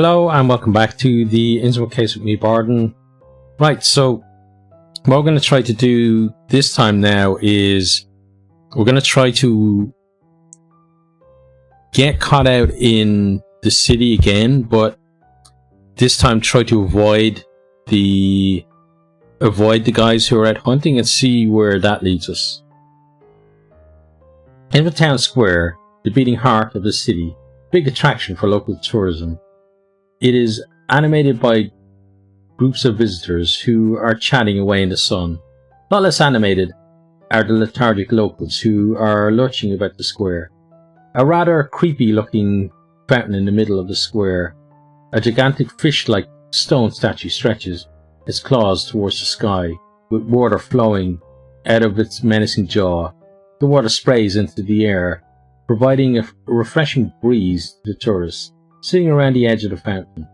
Hello and welcome back to the Innsmouth Case with me, Bardon. Right, so what we're going to try to do this time now is we're going to try to get caught out in the city again, but this time try to avoid the guys who are out hunting and see where that leads us. In the town square, the beating heart of the city, big attraction for local tourism. It is animated by groups of visitors who are chatting away in the sun. Not less animated are the lethargic locals who are lurching about the square. A rather creepy looking fountain in the middle of the square. A gigantic fish-like stone statue stretches its claws towards the sky, with water flowing out of its menacing jaw. The water sprays into the air, providing a refreshing breeze to the tourists sitting around the edge of the fountain.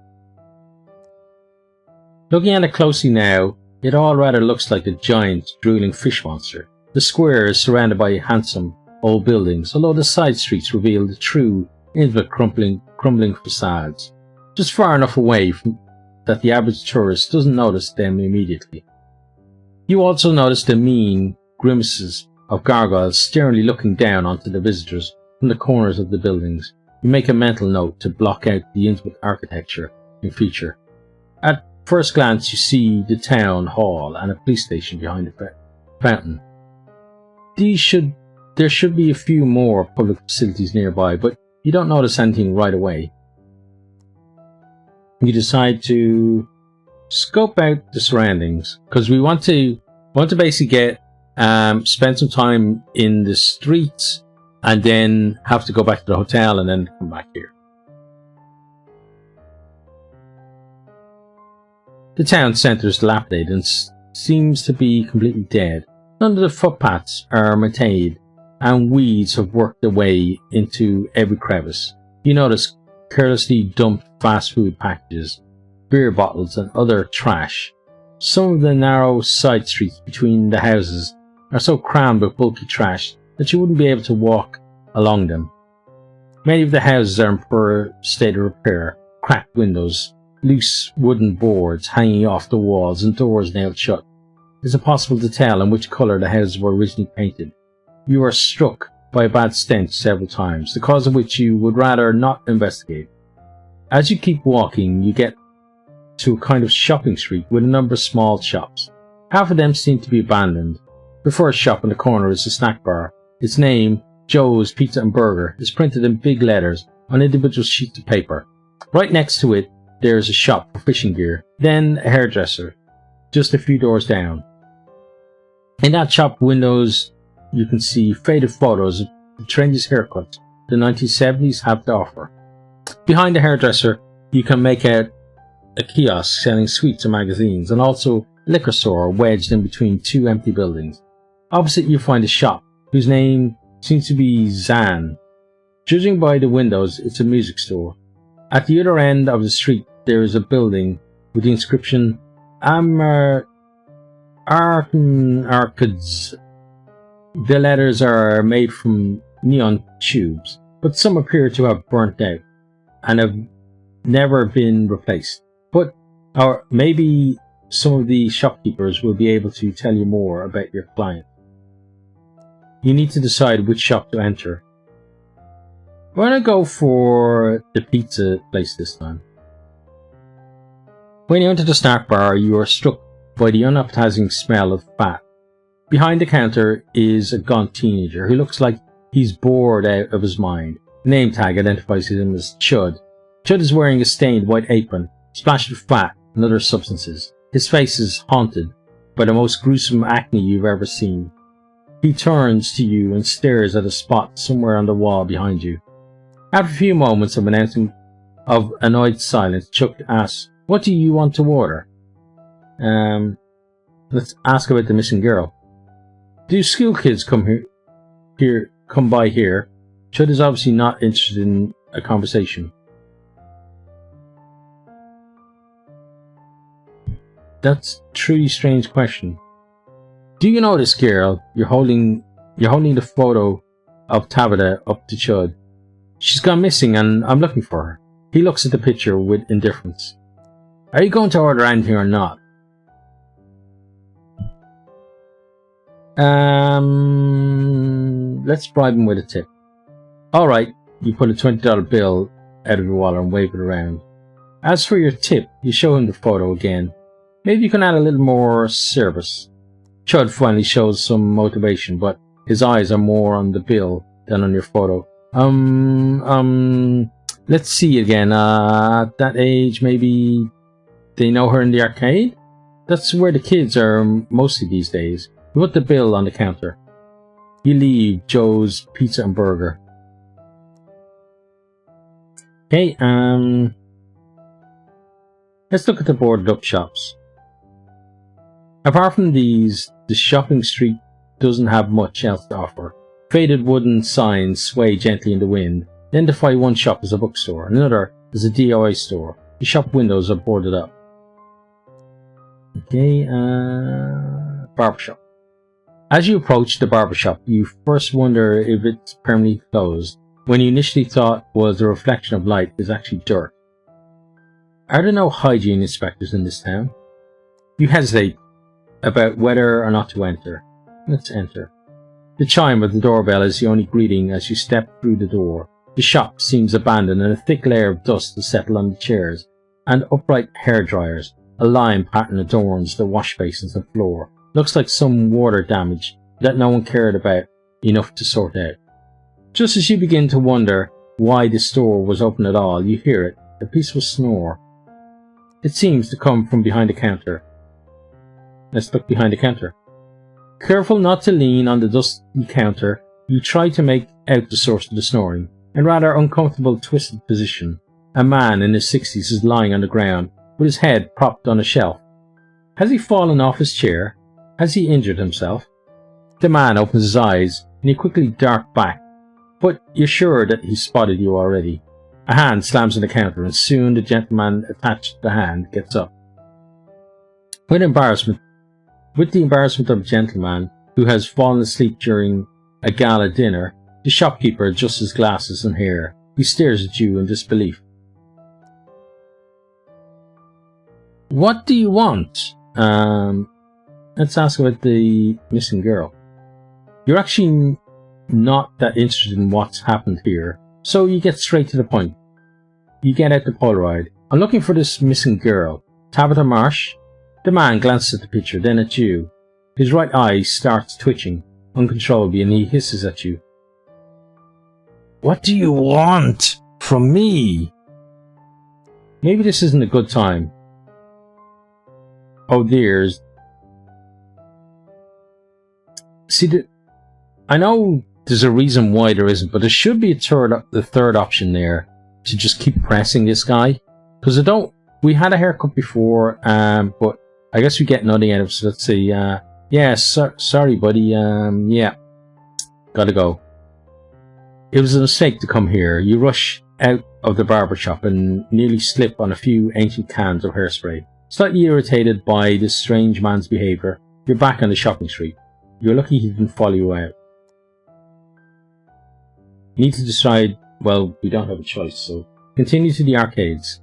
Looking at it closely now, it all rather looks like a giant, drooling fish monster. The square is surrounded by handsome, old buildings, although the side streets reveal the true, intimate, crumbling facades, just far enough away that the average tourist doesn't notice them immediately. You also notice the mean grimaces of gargoyles sternly looking down onto the visitors from the corners of the buildings. You make a mental note to block out the Innsmouth architecture in future. At first glance, you see the town hall and a police station behind the fountain. There should be a few more public facilities nearby, but you don't notice anything right away. You decide to scope out the surroundings because we want to basically get spend some time in the streets and then have to go back to the hotel and then come back here. The town centre is dilapidated and seems to be completely dead. None of the footpaths are maintained and weeds have worked their way into every crevice. You notice carelessly dumped fast food packages, beer bottles and other trash. Some of the narrow side streets between the houses are so crammed with bulky trash that you wouldn't be able to walk along them. Many of the houses are in poor state of repair, cracked windows, loose wooden boards hanging off the walls and doors nailed shut. It is impossible to tell in which colour the houses were originally painted. You are struck by a bad stench several times, the cause of which you would rather not investigate. As you keep walking, you get to a kind of shopping street with a number of small shops. Half of them seem to be abandoned. The first shop in the corner is a snack bar. Its name, Joe's Pizza and Burger, is printed in big letters on individual sheets of paper. Right next to it, there is a shop for fishing gear, then a hairdresser, just a few doors down. In that shop windows, you can see faded photos of the trendiest haircuts the 1970s have to offer. Behind the hairdresser, you can make out a kiosk selling sweets and magazines, and also a liquor store wedged in between two empty buildings. Opposite you find a shop, whose name seems to be Zan. Judging by the windows, it's a music store. At the other end of the street, there is a building with the inscription Arcades. The letters are made from neon tubes, but some appear to have burnt out and have never been replaced. Or maybe some of the shopkeepers will be able to tell you more about your client. You need to decide which shop to enter. We're going to go for the pizza place this time. When you enter the snack bar, you are struck by the unappetizing smell of fat. Behind the counter is a gaunt teenager who looks like he's bored out of his mind. The name tag identifies him as Chud. Chud is wearing a stained white apron, splashed with fat and other substances. His face is haunted by the most gruesome acne you've ever seen. He turns to you and stares at a spot somewhere on the wall behind you. After a few moments of annoyed silence, Chuck asks, "What do you want to order?" Let's ask about the missing girl. Do school kids come by here? Chud is obviously not interested in a conversation. That's a truly strange question. Do you know this girl? You're holding the photo of Tabitha up to Chud. She's gone missing and I'm looking for her. He looks at the picture with indifference. Are you going to order anything or not? Let's bribe him with a tip. Alright, you pull a $20 bill out of your wallet and wave it around. As for your tip, you show him the photo again. Maybe you can add a little more service. Chud finally shows some motivation, but his eyes are more on the bill than on your photo. Let's see again. At that age, maybe they know her in the arcade? That's where the kids are mostly these days. You put the bill on the counter. You leave Joe's Pizza and Burger. Okay, let's look at the boarded up shops. Apart from these, the shopping street doesn't have much else to offer. Faded wooden signs sway gently in the wind. Identify one shop as a bookstore, another as a DIY store. The shop windows are boarded up. Okay, barbershop. As you approach the barbershop, you first wonder if it's permanently closed. When you initially thought was a reflection of light, is actually dirt. Are there no hygiene inspectors in this town? You hesitate about whether or not to enter. Let's enter. The chime of the doorbell is the only greeting as you step through the door. The shop seems abandoned and a thick layer of dust has settled on the chairs and upright hair dryers. A lime pattern adorns the wash basins and floor. Looks like some water damage that no one cared about enough to sort out. Just as you begin to wonder why the store was open at all, you hear it, a peaceful snore. It seems to come from behind the counter. Let's look behind the counter. Careful not to lean on the dusty counter, you try to make out the source of the snoring. In rather uncomfortable twisted position, a man in his 60s is lying on the ground with his head propped on a shelf. Has he fallen off his chair? Has he injured himself? The man opens his eyes and you quickly dart back, but you're sure that he's spotted you already. A hand slams on the counter and soon the gentleman attached to the hand gets up. With the embarrassment of a gentleman who has fallen asleep during a gala dinner, the shopkeeper adjusts his glasses and hair. He stares at you in disbelief. What do you want? Let's ask about the missing girl. You're actually not that interested in what's happened here, so you get straight to the point. You get out the Polaroid. I'm looking for this missing girl. Tabitha Marsh? The man glances at the picture, then at you. His right eye starts twitching uncontrollably and he hisses at you. What do you want from me? Maybe this isn't a good time. Oh dear. See, I know there's a reason why there isn't, but there should be the third option there to just keep pressing this guy. Because we had a haircut before, but I guess we get nothing out of it, so let's see. Yeah, sorry buddy, yeah, gotta go. It was a mistake to come here. You rush out of the barber shop and nearly slip on a few ancient cans of hairspray. Slightly irritated by this strange man's behaviour, you're back on the shopping street. You're lucky he didn't follow you out. You need to decide, well, we don't have a choice, so continue to the arcades.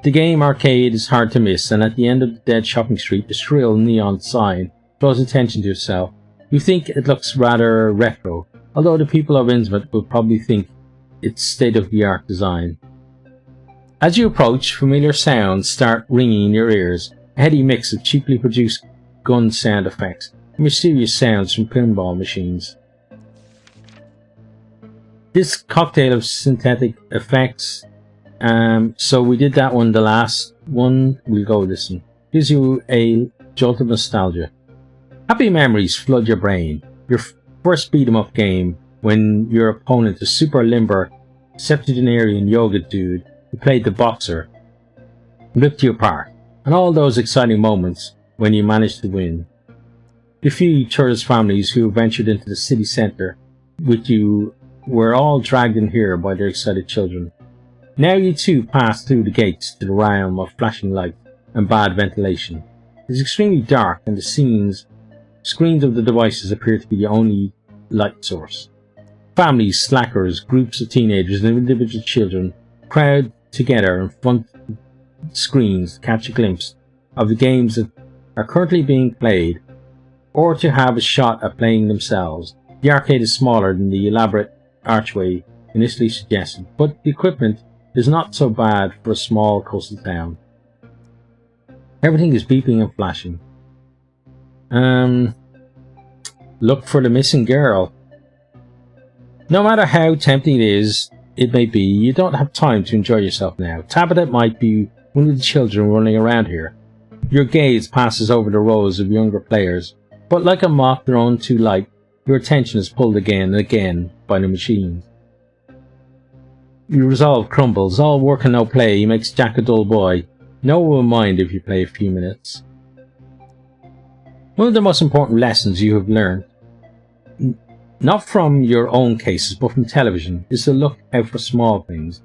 The game arcade is hard to miss, and at the end of the dead shopping street, the shrill neon sign draws attention to itself. You think it looks rather retro, although the people of Innsmouth will probably think it's state-of-the-art design. As you approach, familiar sounds start ringing in your ears, a heady mix of cheaply produced gun sound effects and mysterious sounds from pinball machines. This cocktail of synthetic effects, so we did that one, the last one, we'll go with this one. Gives you a jolt of nostalgia. Happy memories flood your brain. Your first beat-em-up game when your opponent, a super limber septuagenarian yoga dude who played the boxer, ripped you apart, and all those exciting moments when you managed to win. The few tourist families who ventured into the city centre with you were all dragged in here by their excited children. Now you too pass through the gates to the realm of flashing lights and bad ventilation. It is extremely dark and the screens of the devices appear to be the only light source. Families, slackers, groups of teenagers and individual children crowd together in front of screens to catch a glimpse of the games that are currently being played, or to have a shot at playing themselves. The arcade is smaller than the elaborate archway initially suggested, but the equipment is not so bad for a small coastal town. Everything is beeping and flashing. Look for the missing girl. No matter how tempting it may be, you don't have time to enjoy yourself now. Tabitha might be one of the children running around here. Your gaze passes over the rows of younger players, but like a moth thrown too light, your attention is pulled again and again by the machines. Your resolve crumbles. All work and no play makes Jack a dull boy. No one will mind if you play a few minutes. One of the most important lessons you have learned, not from your own cases but from television, is to look out for small things.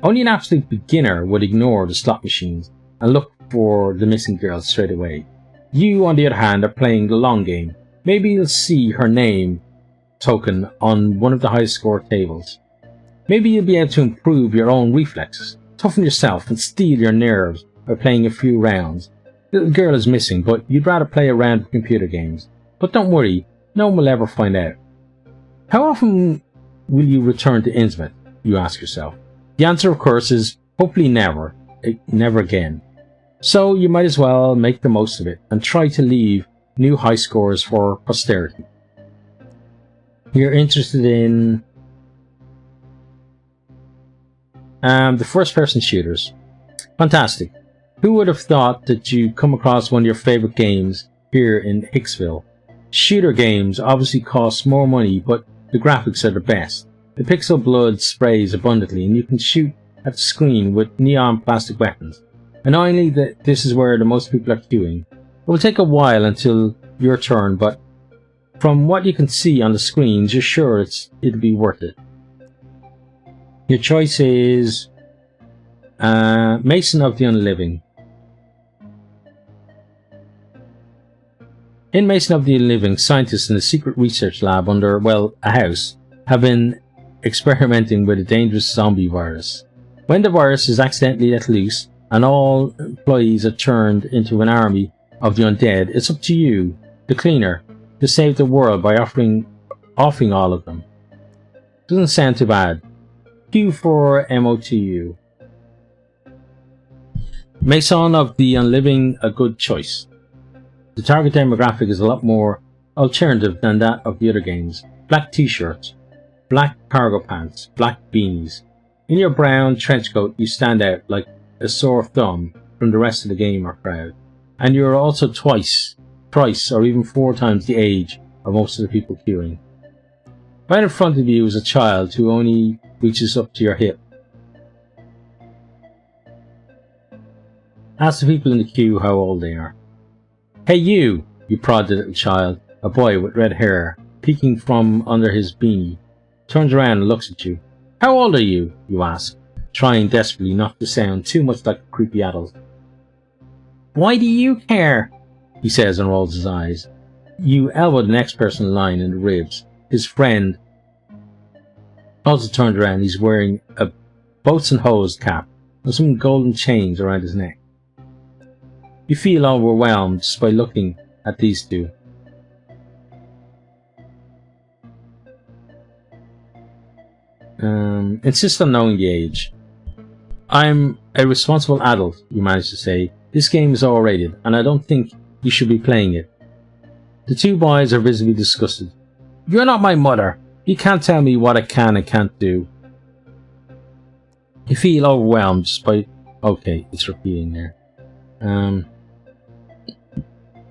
Only an absolute beginner would ignore the slot machines and look for the missing girl straight away. You, on the other hand, are playing the long game. Maybe you'll see her name token on one of the highest score tables. Maybe you'll be able to improve your own reflexes, toughen yourself and steel your nerves by playing a few rounds. The little girl is missing, but you'd rather play a round of computer games. But don't worry, no one will ever find out. How often will you return to Innsmouth, you ask yourself? The answer, of course, is hopefully never. Never again. So you might as well make the most of it and try to leave new high scores for posterity. You're interested in the first-person shooters. Fantastic. Who would have thought that you'd come across one of your favourite games here in Hicksville? Shooter games obviously cost more money, but the graphics are the best. The pixel blood sprays abundantly, and you can shoot at the screen with neon plastic weapons. Annoyingly, this is where the most people are queuing. It will take a while until your turn, but from what you can see on the screens, you're sure it'll be worth it. Your choice is Mason of the Unliving. In Mason of the Unliving, scientists in a secret research lab under, well, a house, have been experimenting with a dangerous zombie virus. When the virus is accidentally let loose and all employees are turned into an army of the undead, it's up to you, the cleaner, to save the world by offing all of them. Doesn't sound too bad. Q for MOTU. Mason of the Unliving, a good choice. The target demographic is a lot more alternative than that of the other games. Black t-shirts, black cargo pants, black beanies. In your brown trench coat you stand out like a sore thumb from the rest of the gamer crowd. And you're also thrice or even 4 times the age of most of the people queuing. Right in front of you is a child who only reaches up to your hip. Ask the people in the queue how old they are. Hey you prod the little child, a boy with red hair, peeking from under his beanie. Turns around and looks at you. How old are you? You ask, trying desperately not to sound too much like a creepy adult. Why do you care? He says and rolls his eyes. You elbow the next person in line in the ribs. His friend also turned around. He's wearing a boats and hose cap and some golden chains around his neck. You feel overwhelmed just by looking at these two. Insist on knowing the age. I'm a responsible adult, you manage to say. This game is R-rated, and I don't think you should be playing it. The two boys are visibly disgusted. You're not my mother. You can't tell me what I can and can't do. You feel overwhelmed just by... Okay, it's repeating there.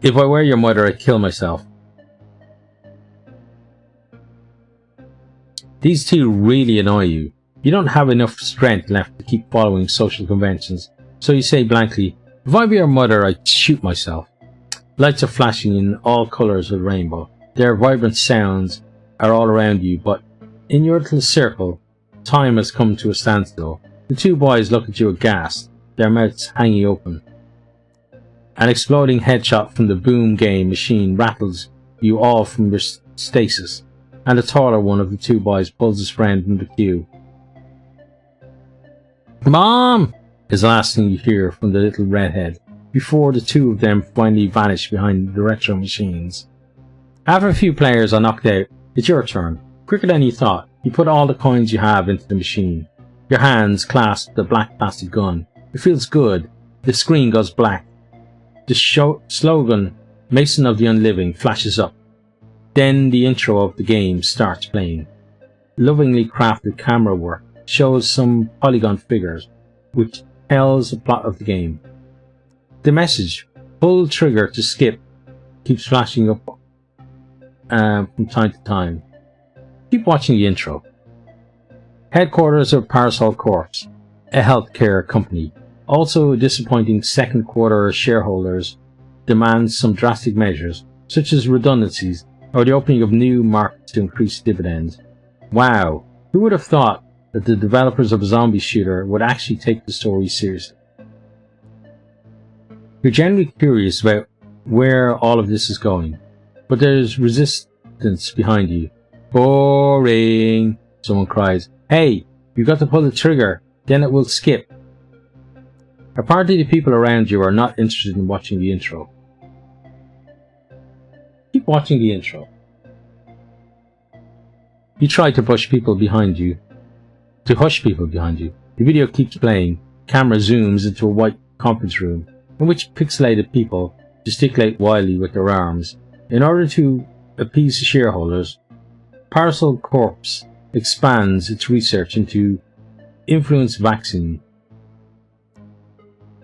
If I were your mother, I'd kill myself. These two really annoy you. You don't have enough strength left to keep following social conventions, so you say blankly, if I were your mother, I'd shoot myself. Lights are flashing in all colours of the rainbow. Their vibrant sounds are all around you, but in your little circle, time has come to a standstill. The two boys look at you aghast, their mouths hanging open. An exploding headshot from the boom game machine rattles you all from your stasis, and the taller one of the two boys pulls his friend from the queue. "Mom!" is the last thing you hear from the little redhead, before the two of them finally vanish behind the retro machines. After a few players are knocked out, it's your turn. Quicker than you thought, you put all the coins you have into the machine. Your hands clasp the black plastic gun. It feels good. The screen goes black. The slogan, "Mason of the Unliving," flashes up. Then the intro of the game starts playing. Lovingly crafted camera work shows some polygon figures, which tells the plot of the game. The message, "Pull trigger to skip," keeps flashing up from time to time. Keep watching the intro. Headquarters of Parasol Corps, a healthcare company. Also disappointing second quarter shareholders demand some drastic measures, such as redundancies or the opening of new markets to increase dividends. Wow, who would have thought that the developers of a zombie shooter would actually take the story seriously? You're generally curious about where all of this is going, but there's resistance behind you. "Boring," someone cries. "Hey, you've got to pull the trigger, then it will skip." Apparently the people around you are not interested in watching the intro. Keep watching the intro. You try to hush people behind you. The video keeps playing. Camera zooms into a white conference room in which pixelated people gesticulate wildly with their arms. In order to appease the shareholders, Parasol Corps expands its research into influenza vaccine.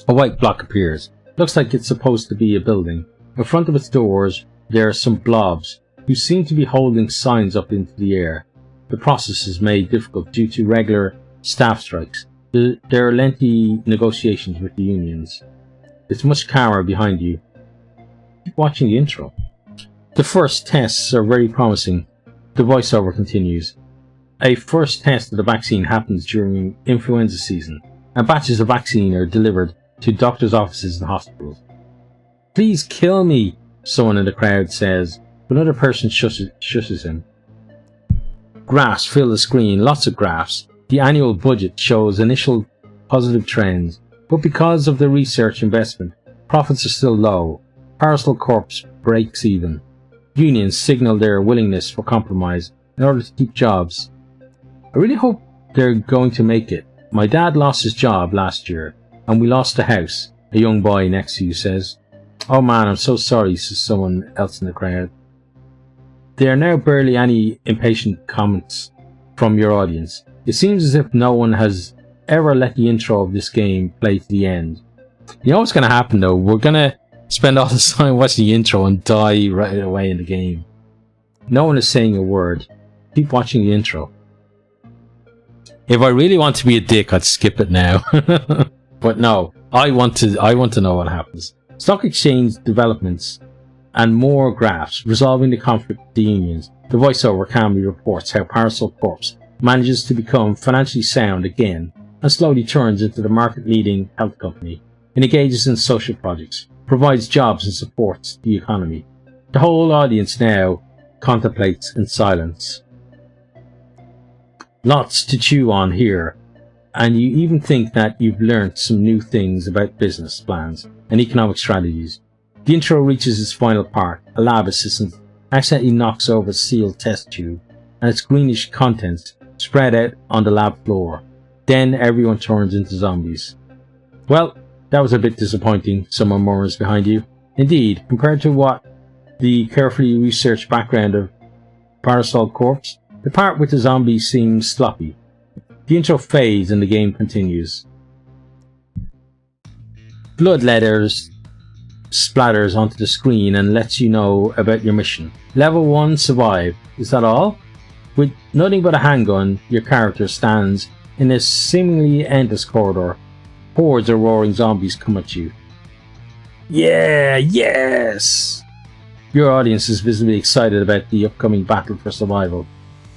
A white block appears. Looks like it's supposed to be a building. In front of its doors, there are some blobs who seem to be holding signs up into the air. The process is made difficult due to regular staff strikes. There are lengthy negotiations with the unions. It's much calmer behind you. Keep watching the intro. The first tests are very promising. The voiceover continues. A first test of the vaccine happens during influenza season, and batches of vaccine are delivered to doctors' offices and hospitals. "Please kill me," someone in the crowd says, but another person shushes him. Graphs fill the screen, lots of graphs. The annual budget shows initial positive trends, but because of the research investment, profits are still low. Parasol Corps breaks even. Unions signal their willingness for compromise in order to keep jobs. "I really hope they're going to make it. My dad lost his job last year, and we lost the house," a young boy next to you says. "Oh man, I'm so sorry," says someone else in the crowd. There are now barely any impatient comments from your audience. It seems as if no one has ever let the intro of this game play to the end. You know what's going to happen though? We're going to spend all this time watching the intro and die right away in the game. No one is saying a word. Keep watching the intro. If I really want to be a dick, I'd skip it now. But no, I want to know what happens. Stock exchange developments and more graphs resolving the conflict with the unions. The voiceover calmly reports how Parasol Corps manages to become financially sound again and slowly turns into the market-leading health company. It engages in social projects, provides jobs and supports the economy. The whole audience now contemplates in silence. Lots to chew on here, and you even think that you've learnt some new things about business plans and economic strategies. The intro reaches its final part. A lab assistant accidentally knocks over a sealed test tube, and its greenish contents spread out on the lab floor. Then everyone turns into zombies. "Well, that was a bit disappointing," someone murmurs behind you. Indeed, compared to what the carefully researched background of Parasol Corps, the part with the zombies seems sloppy. The intro fades and the game continues. Blood letters splatters onto the screen and lets you know about your mission. Level 1, survive. Is that all? With nothing but a handgun, your character stands in a seemingly endless corridor. Hordes of roaring zombies come at you. Yeah, yes! Your audience is visibly excited about the upcoming battle for survival.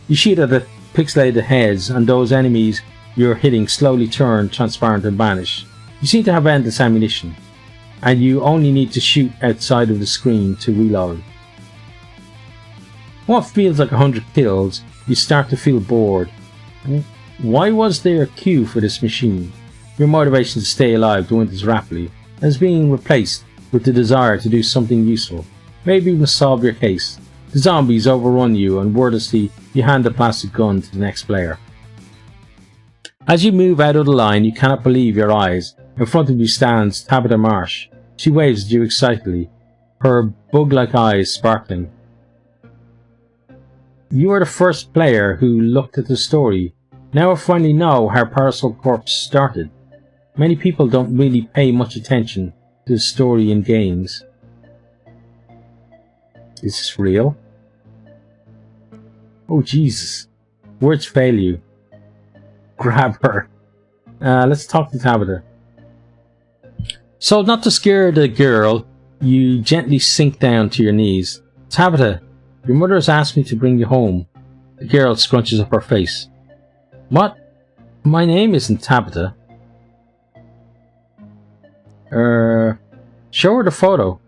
You shoot at the pixelated heads, and those enemies you're hitting slowly turn transparent and vanish. You seem to have endless ammunition, and you only need to shoot outside of the screen to reload. What feels like 100 kills, you start to feel bored. Why was there a queue for this machine? Your motivation to stay alive dwindles rapidly and is being replaced with the desire to do something useful. Maybe even solve your case. The zombies overrun you and wordlessly you hand the plastic gun to the next player. As you move out of the line, you cannot believe your eyes. In front of you stands Tabitha Marsh. She waves at you excitedly, her bug-like eyes sparkling. You are the first player who looked at the story. Now I finally know how Parasol Corp started. Many people don't really pay much attention to the story in games. Is this real? Oh Jesus. Words fail you. Grab her. Let's talk to Tabitha. So, not to scare the girl, you gently sink down to your knees. Tabitha, your mother has asked me to bring you home. The girl scrunches up her face. What? My name isn't Tabitha. Show her the photo.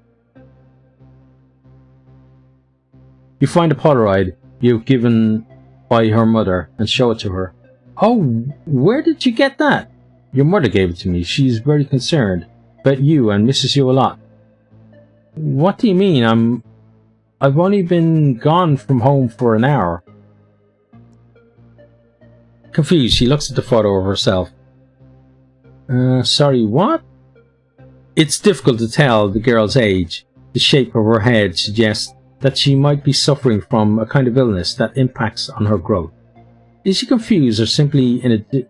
You find a Polaroid you've given by her mother and show it to her. Oh, where did you get that? Your mother gave it to me. She's very concerned about you and misses you a lot. What do you mean? I've only been gone from home for an hour. Confused, she looks at the photo of herself. Sorry, what? It's difficult to tell the girl's age. The shape of her head suggests that she might be suffering from a kind of illness that impacts on her growth. Is she confused or simply in a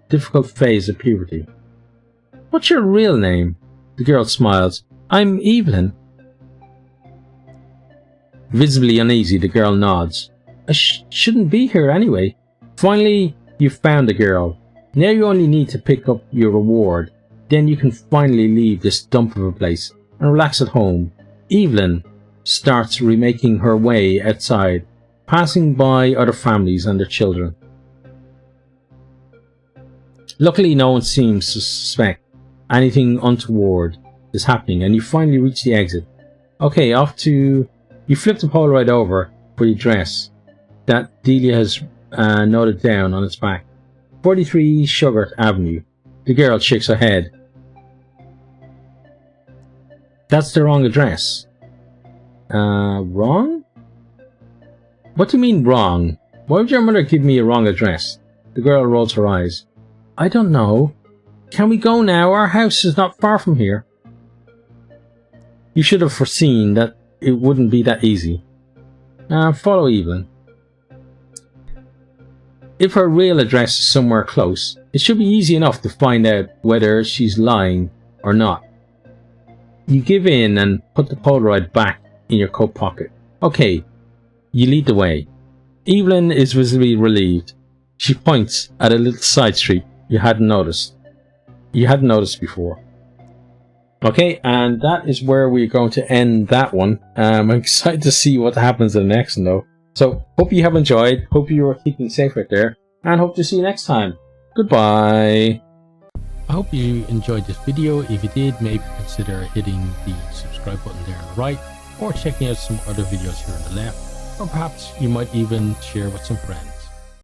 difficult phase of puberty? What's your real name? The girl smiles. I'm Evelyn. Visibly uneasy, the girl nods. I shouldn't be here anyway. Finally, you've found the girl. Now you only need to pick up your reward. Then you can finally leave this dump of a place and relax at home. Evelyn starts remaking her way outside, passing by other families and their children. Luckily, no one seems to suspect anything untoward is happening, and you finally reach the exit. Okay, off to... You flip the Polaroid over for the address that Delia has noted down on its back. 43 Sugar Avenue. The girl shakes her head. That's the wrong address. Wrong? What do you mean wrong? Why would your mother give me a wrong address? The girl rolls her eyes. I don't know. Can we go now? Our house is not far from here. You should have foreseen that it wouldn't be that easy. Follow Evelyn. If her real address is somewhere close, it should be easy enough to find out whether she's lying or not. You give in and put the Polaroid back in your coat pocket. Okay, you lead the way. Evelyn is visibly relieved. She points at a little side street you hadn't noticed before. Okay, and that is where we're going to end that one. I'm excited to see what happens in the next one though. So, hope you have enjoyed, hope you are keeping safe out there, and hope to see you next time. Goodbye! I hope you enjoyed this video. If you did, maybe consider hitting the subscribe button there on the right, or checking out some other videos here on the left, or perhaps you might even share with some friends.